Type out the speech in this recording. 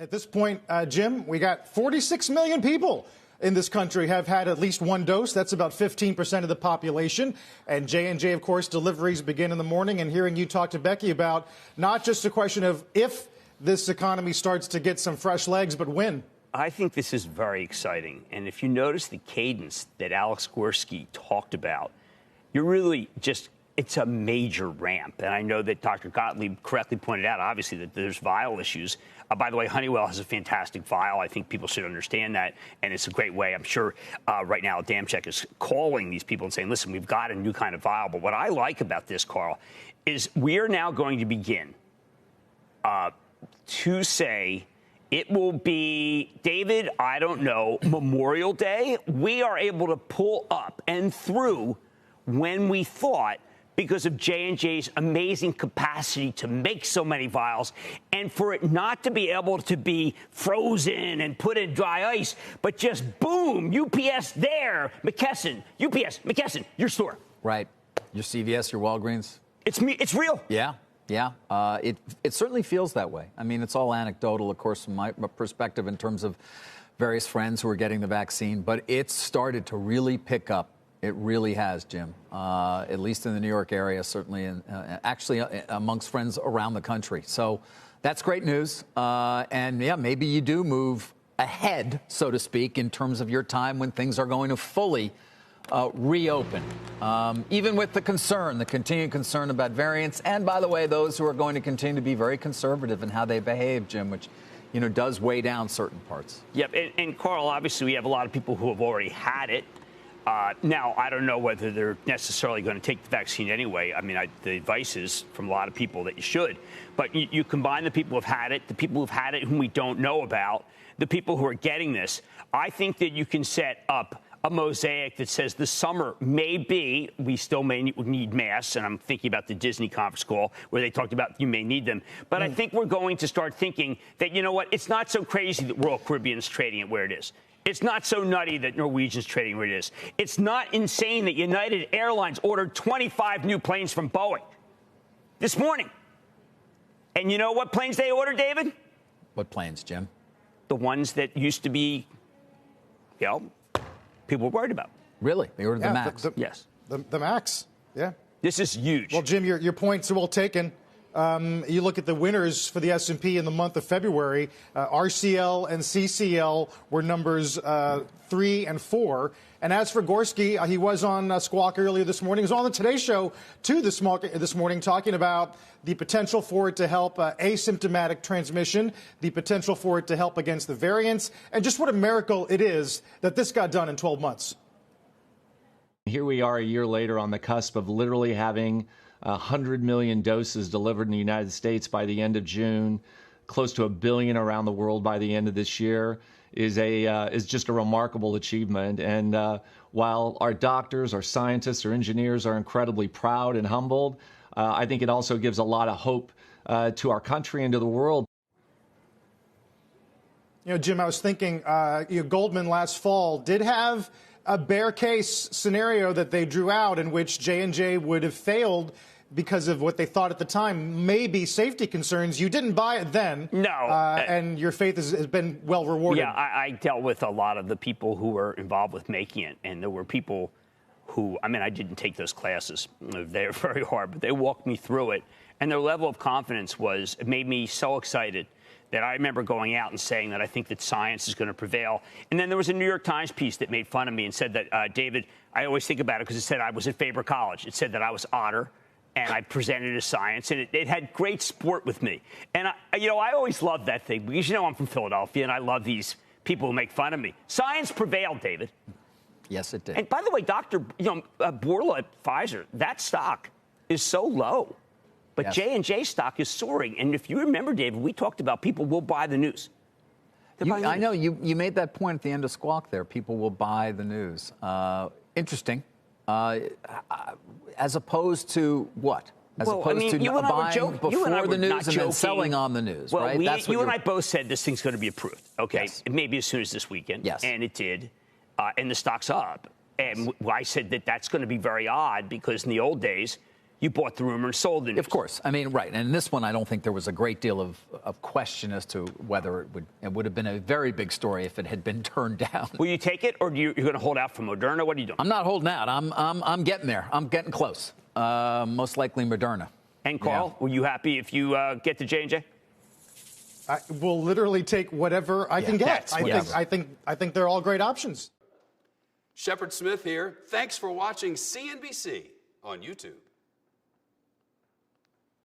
At this point, Jim, we got 46 million people in this country have had at least one dose. That's about 15% of the population. And J&J, of course, deliveries begin in the morning. And hearing you talk to Becky about not just a question of if this economy starts to get some fresh legs, but when. I think this is very exciting. And if you notice the cadence that Alex Gorski talked about, you're really just, it's a major ramp. And I know that Dr. Gottlieb correctly pointed out, obviously, that there's vial issues. By the way, Honeywell has a fantastic vial. I think people should understand that. And it's a great way. I'm sure right now Damchek is calling these people and saying, listen, we've got a new kind of vial. But what I like about this, Carl, is we are now going to begin to say it will be, David, I don't know, Memorial Day. We are able to pull up and through when we thought, because of J&J's amazing capacity to make so many vials, and for it not to be able to be frozen and put in dry ice, but just boom, UPS there, McKesson, UPS, McKesson, your store. Right. Your CVS, your Walgreens. It's real. Yeah. It certainly feels that way. I mean, it's all anecdotal, of course, from my perspective in terms of various friends who are getting the vaccine, but it's started to really pick up. It really has, Jim, at least in the New York area, certainly, and actually amongst friends around the country. So that's great news. And, yeah, maybe you do move ahead, so to speak, in terms of your time when things are going to fully reopen, even with the continued concern about variants. And, by the way, those who are going to continue to be very conservative in how they behave, Jim, which, does weigh down certain parts. Yep. And Carl, obviously, we have a lot of people who have already had it. Now, I don't know whether they're necessarily going to take the vaccine anyway. I mean, the advice is from a lot of people that you should. But you combine the people who have had it, the people who've had it whom we don't know about, the people who are getting this. I think that you can set up a mosaic that says the summer may be, we still may need masks, and I'm thinking about the Disney conference call where they talked about you may need them. But I think we're going to start thinking that, you know what, it's not so crazy that Royal Caribbean's trading it where it is. It's not so nutty that Norwegian's trading where it is. It's not insane that United Airlines ordered 25 new planes from Boeing this morning. And you know what planes they ordered, David? What planes, Jim? The ones that used to be, people were worried about. Really? They ordered the MAX? Yes. The MAX, yeah. This is huge. Well, Jim, your points are well taken. You look at the winners for the S&P in the month of February. RCL and CCL were numbers 3 and 4. And as for Gorski, he was on Squawk earlier this morning. He was on the Today Show too this morning talking about the potential for it to help asymptomatic transmission, the potential for it to help against the variants, and just what a miracle it is that this got done in 12 months. Here we are a year later on the cusp of literally having 100 million doses delivered in the United States by the end of June, close to 1 billion around the world by the end of this year, is just a remarkable achievement. And while our doctors, our scientists, our engineers are incredibly proud and humbled, I think it also gives a lot of hope to our country and to the world. Jim, I was thinking, Goldman last fall did have a bear case scenario that they drew out in which J&J would have failed because of what they thought at the time may be safety concerns. You didn't buy it then. No. And your faith has been well rewarded. Yeah, I dealt with a lot of the people who were involved with making it, and there were people who, I didn't take those classes. They were very hard, but they walked me through it. And their level of confidence it made me so excited that I remember going out and saying that I think that science is going to prevail. And then there was a New York Times piece that made fun of me and said that, David, I always think about it because it said I was at Faber College. It said that I was Otter, and I presented as science, and it had great sport with me. And, I always loved that thing because, I'm from Philadelphia, and I love these people who make fun of me. Science prevailed, David. Yes, it did. And by the way, Dr. Bourla at Pfizer, that stock is so low. But yes. J&J stock is soaring. And if you remember, David, we talked about people will buy the news. I know you made that point at the end of Squawk there. People will buy the news. Interesting. As opposed to what? As opposed to buying before the news and then selling on the news, well, right? You and I both said this thing's going to be approved. Okay. Yes. Maybe as soon as this weekend. Yes. And it did. And the stock's up. And I said that that's going to be very odd because in the old days, You bought the rumor and sold the news. Of course. I mean, right. And in this one, I don't think there was a great deal of question as to whether it would have been a very big story if it had been turned down. Will you take it, or you're going to hold out for Moderna? What are you doing? I'm not holding out. I'm getting there. I'm getting close. Most likely Moderna. And Carl, were you happy if you get the J&J? I will literally take whatever I can get. I think they're all great options. Shepard Smith here. Thanks for watching CNBC on YouTube.